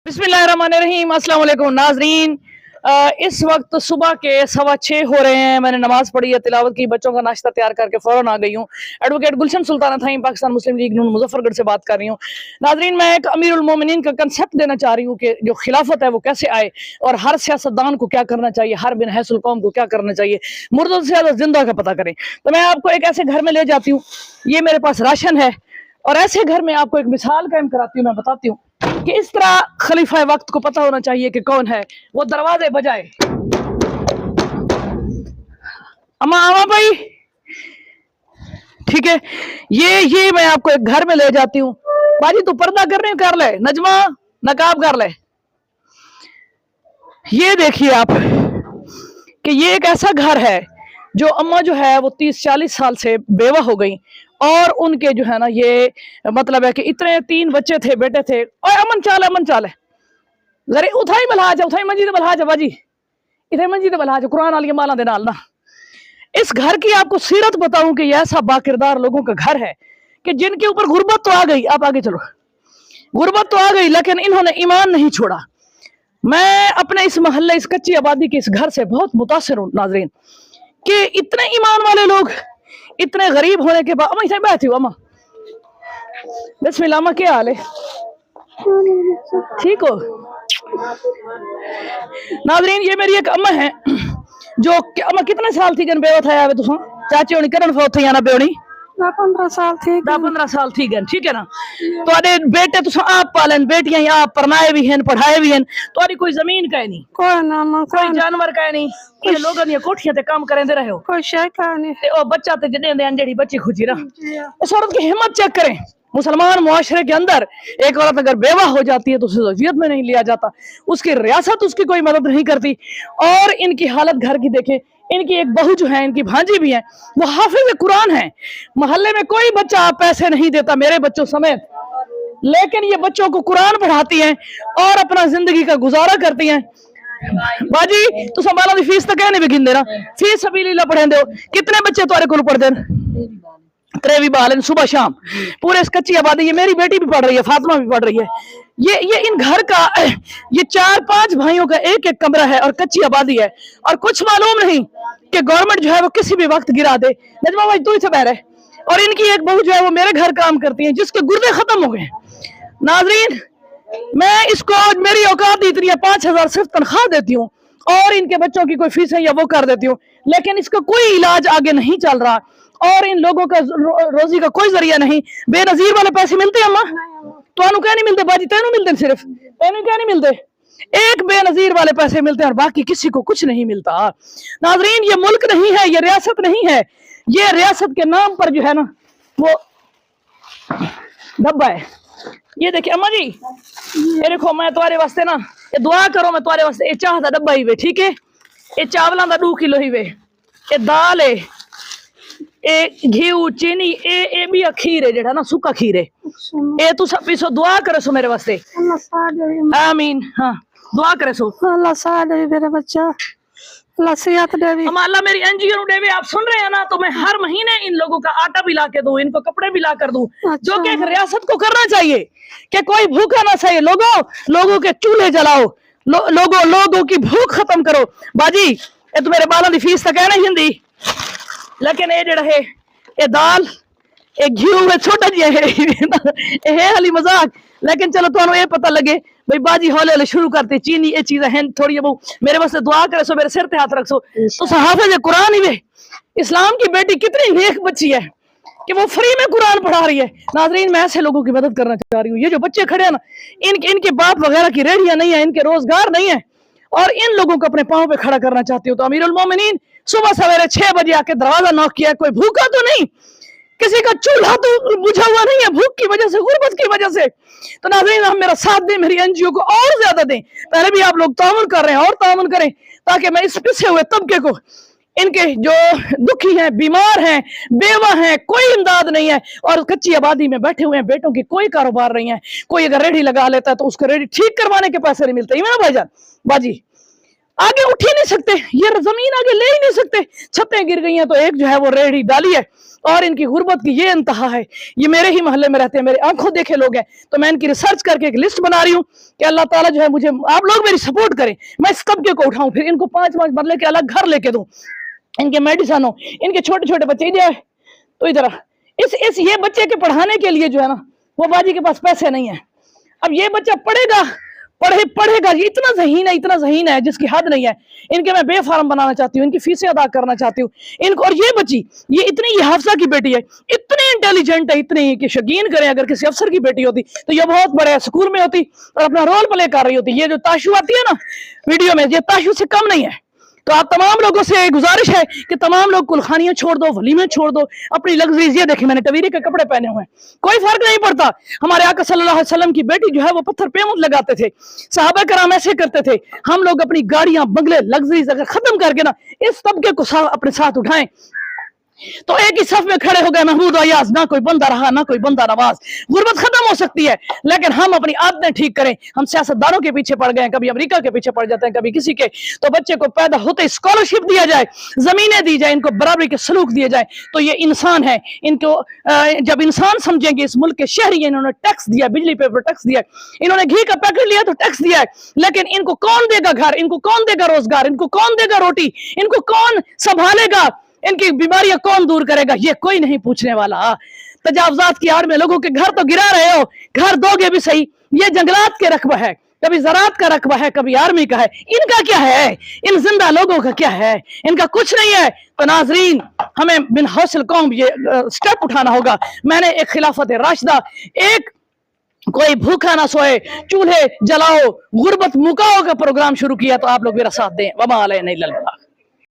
बिस्मिल्लाहिर्रहमानिर्रहीम। अस्सलाम वालेकुम नाजरीन। इस वक्त सुबह के 6:15 हो रहे हैं। मैंने नमाज पढ़ी है, तिलावत की, बच्चों का नाश्ता तैयार करके फौरन आ गई हूँ। एडवोकेट गुलशन सुल्ताना था, पाकिस्तान मुस्लिम लीग नून मुजफ्फरगढ़ से बात कर रही हूँ। नाजरीन, मैं एक अमीरुल मोमिनीन का कंसेप्ट देना चाह रही हूँ कि जो खिलाफत है वो कैसे आए और हर सियासतदान को क्या करना चाहिए, हर बिन हैसुल कौम को क्या करना चाहिए, मुर्दों से ज्यादा जिंदा का पता करें। तो मैं आपको एक ऐसे घर में ले जाती हूँ, ये मेरे पास राशन है, और ऐसे घर में आपको एक मिसाल कायम कराती हूँ। मैं बताती हूँ कि इस तरह खलीफा वक्त को पता होना चाहिए कि कौन है। वो दरवाजे बजाए, अम्मा अम्मा भाई, ठीक है। ये मैं आपको एक घर में ले जाती हूँ। बाजी तू पर्दा कर रही हो, कर ले। नजमा नकाब कर ले। ये देखिए आप कि ये एक ऐसा घर है जो अम्मा जो है वो 30-40 साल से बेवा हो गई, और उनके जो है ना ये मतलब है कि इतने 3 बच्चे थे, बेटे थे। और अमन चाल है जरे उठाई बलहाज उठाई मंजी बलहाज बाजी, इथे मंजी बलहाज कुरान वाली माला दे नाल ना। इस घर की आपको सीरत बताऊं कि ये ऐसा बाकिरदार लोगों का घर है कि जिनके ऊपर गुर्बत तो आ गई। आप आगे चलो। गुर्बत तो आ गई लेकिन इन्होंने ईमान नहीं छोड़ा। मैं अपने इस मोहल्ले, इस कच्ची आबादी के इस घर से बहुत मुतासिर हूं नाजरीन, कि इतने ईमान वाले लोग इतने गरीब होने के बाद। अम्मा बैठी हो, अम्मा बिस्मिल्लाह। अम्मा क्या हाल है, ठीक हो? नाजरीन, ये मेरी एक अम्मा है जो अम्मा कितने साल थी जन बेवा था तुसा चाची होनी करन फौत थी ना बेवनी 15 साल थी। 10-15 साल थी गन, ठीक है ना। तो बेटे तुसा आप पालन, बेटियां आप परनाए भी हैं, पढ़ाए भी हैं। तो कोई जमीन का नहीं, कोई नाम कोई जानवर का नहीं, ये लोगों दी कोठियां ते काम करेंदे रहे हो, कोई शय का नहीं। ते ओ बच्चा ते जडे दे जेडी बच्ची खुजी ना। इस औरत की हिम्मत चेक करें। मुसलमान मुआशरे के अंदर एक औरत अगर बेवा हो जाती है तो उसे ज़ियत में नहीं लिया जाता, उसकी रियासत उसकी कोई मदद नहीं करती। और इनकी हालत घर की देखें। इनकी एक बहू जो है, इनकी भांजी भी है, वो हाफिज कुरान है। मोहल्ले में कोई बच्चा पैसे नहीं देता, मेरे बच्चों समेत, लेकिन ये बच्चों को कुरान पढ़ाती हैं और अपना जिंदगी का गुजारा करती हैं। बाजी तू संभाला दी फीस तो कहने भी गिन देना, फीस सबीलिल्लाह पढ़े दो। कितने बच्चे तुम्हारे को पढ़ते हैं? 3 बाल सुबह शाम, पूरे इस कच्ची आबादी। ये मेरी बेटी भी पढ़ रही है, फातिमा भी पढ़ रही है। ये इन घर का ये 4-5 भाइयों का एक एक कमरा है और कच्ची आबादी है, और कुछ मालूम नहीं कि गवर्नमेंट जो है वो किसी भी वक्त गिरा दे। नजमा भाई तू इसे बह रहे। और इनकी एक बहू जो है वो मेरे घर काम करती है, जिसके गुर्दे खत्म हो गए। नाजरीन, मैं इसको, मेरी औकात इतनी है, 5,000 सिर्फ तनख्वाह देती हूँ और इनके बच्चों की कोई फीस है या वो कर देती हूँ, लेकिन इसका कोई इलाज आगे नहीं चल रहा और इन लोगों का रोजी का कोई जरिया नहीं। बेनजीर वाले पैसे मिलते हैं अम्मा? तो क्या नहीं मिलते बाजी? तेनू मिलते सिर्फ, तेनू क्या नहीं मिलते? एक बेनजीर वाले पैसे मिलते हैं और बाकी किसी को कुछ नहीं मिलता। नाजरीन, ये मुल्क नहीं है, ये रियासत नहीं है, ये रियासत के नाम पर जो है ना वो डब्बा है। ये देखिए अम्मा जी, ये देखो, मैं तुम्हारे वास्ते ना ये दुआ करो, मैं तुम्हारे वास्ते ये चाह दा डब्बा ही वे, ठीक है। ये चावलों का 2 किलो ही वे, ये दाल है, ये घी चीनी, ये भी खीर है जेड़ा ना, सूखा खीर है। ये तू सब पीसो, दुआ करे सो मेरे वास्ते। आमीन। हाँ, दुआ करे सो। अल्लाह साथ दे मेरे बच्चा, अल्लाह सेहत देवी। अल्लाह मेरी एनजीओ नु देवे। आप सुन रहे हैं ना? तो मैं हर महीने इन लोगों का आटा भी ला के दूं, इनको कपड़े भी ला कर दूं। जो कि एक रियासत को करना चाहिए कि कोई भूखा ना सहे। लोगों के चूल्हे जलाओ, लोगों की भूख खत्म करो। बाजी ये तो मेरे बालों की फीस तो कहना ही हिंदी, लेकिन ये जड़ा है ये दाल, ये घी है, छोटा जी है हाली मजाक, लेकिन चलो तुहानू ये पता लगे भाई बाजी हौले हौले शुरू करते। चीनी ये चीजें हैं थोड़ी बहुत, मेरे वास्ते दुआ करे सो, मेरे सिर पे हाथ रख सो। तो हाफिज कुरान ही वे, इस्लाम की बेटी कितनी नेक बच्ची है कि वो फ्री में कुरान पढ़ा रही है। नाजरीन, मैं ऐसे लोगों की मदद करना चाह रही हूँ। ये जो बच्चे खड़े हैं ना, इनके बाप वगैरह की रेडियां नहीं है, इनके रोजगार नहीं है, और इन लोगों को अपने पांव पे खड़ा करना चाहती हूँ। तो अमीरुल मोमिनीन सुबह सवेरे 6 बजे आके दरवाजा नॉक किया, कोई भूखा तो नहीं, किसी का चूल्हा तो बुझा हुआ नहीं है, भूख की वजह से, गुर्बत की वजह से। तो नाज़रीन, हम मेरा साथ दें, मेरी एनजीओ को और ज्यादा दें। पहले भी आप लोग ताउन कर रहे हैं और ताउन करें, ताकि मैं इस पिछे हुए तबके को, इनके जो दुखी हैं, बीमार हैं, बेवा हैं, कोई इमदाद नहीं है, और कच्ची आबादी में बैठे हुए हैं, बेटों की कोई कारोबार नहीं है। कोई अगर रेडी लगा लेता है तो उसको रेडी ठीक करवाने के पैसे नहीं मिलते। भाईजान बाजी आगे उठ ही नहीं सकते, ये जमीन आगे ले ही नहीं सकते, छतें गिर गई हैं तो एक जो है वो रेहड़ी डाली है। और इनकी गुर्बत की ये इंतहा है। ये मेरे ही मोहल्ले में रहते हैं, मेरे आंखों देखे लोग हैं, तो मैं इनकी रिसर्च करके एक लिस्ट बना रही हूँ कि अल्लाह ताला जो है मुझे, आप लोग मेरी सपोर्ट करें, मैं इस तबके को उठाऊं, फिर इनको 5-5 मरले के अलग घर लेके दूं, इनके मेडिसन हो, इनके छोटे छोटे बच्चे इधर तो इधर इस ये बच्चे के पढ़ाने के लिए जो है ना वो बाजी के पास पैसे नहीं है। अब ये बच्चा पढ़ेगा पढ़ेगा, ये इतना ज़हीन है जिसकी हद नहीं है। इनके मैं बेफार्म बनाना चाहती हूँ, इनकी फीसें अदा करना चाहती हूँ इनको। और ये बच्ची ये इतनी, ये हाफसा की बेटी है, इतनी इंटेलिजेंट है, इतनी कि यकीन करें अगर किसी अफसर की बेटी होती तो ये बहुत बड़े स्कूल में होती और अपना रोल प्ले कर रही होती। ये जो ताशु आती है ना वीडियो में, ये ताशु से कम नहीं है। तो आप तमाम लोगों से गुजारिश है कि तमाम लोग कुलखानियां छोड़ दो, वलीमे छोड़ दो, अपनी लग्जरीज। ये देखें मैंने टवीरे के कपड़े पहने हुए हैं, कोई फर्क नहीं पड़ता। हमारे आका सल्लल्लाहु अलैहि वसल्लम की बेटी जो है वो पत्थर पे मुंह लगाते थे, सहाबा कराम ऐसे करते थे। हम लोग अपनी गाड़ियां, बंगले, लग्जरीज अगर खत्म करके ना इस तबके को अपने साथ उठाएं तो एक ही सफ में खड़े हो गए महमूद अयाज, ना कोई बंदा रहा ना कोई बंदा नवाज। गुर्बत खत्म हो सकती है लेकिन हम अपनी आदतें ठीक करें। हम सियासतदानों के पीछे पड़ गए, कभी अमेरिका के पीछे पड़ जाते हैं, कभी किसी के। तो बच्चे को पैदा होते स्कॉलरशिप दिया जाए, जमीनें दी जाए, इनको बराबरी के सलूक दिए जाए, तो ये इंसान है। इनको जब इंसान समझेंगे, इस मुल्क के शहरी, इन्होंने टैक्स दिया, बिजली पे टैक्स दिया, इन्होंने घी का पैकेट लिया तो टैक्स दिया है, लेकिन इनको कौन देगा घर, इनको कौन देगा रोजगार, इनको कौन देगा रोटी, इनको कौन संभालेगा, इनकी बीमारियां कौन दूर करेगा, ये कोई नहीं पूछने वाला। तजावजात की आड़ में लोगों के घर तो गिरा रहे हो, घर दोगे भी सही। ये जंगलात के रकबा है, कभी ज़राअत का रकबा है, कभी आर्मी का है, इनका क्या है? इन जिंदा लोगों का क्या है? इनका कुछ नहीं है। तो नाजरीन, हमें बिन हौसल कौम ये स्टेप उठाना होगा। मैंने एक खिलाफत राशिदा, एक कोई भूखा ना सोए, चूल्हे जलाओ, गुर्बत मुकाओ का प्रोग्राम शुरू किया, तो आप लोग मेरा साथ दें। वमा अलैना इल्लल बलाग।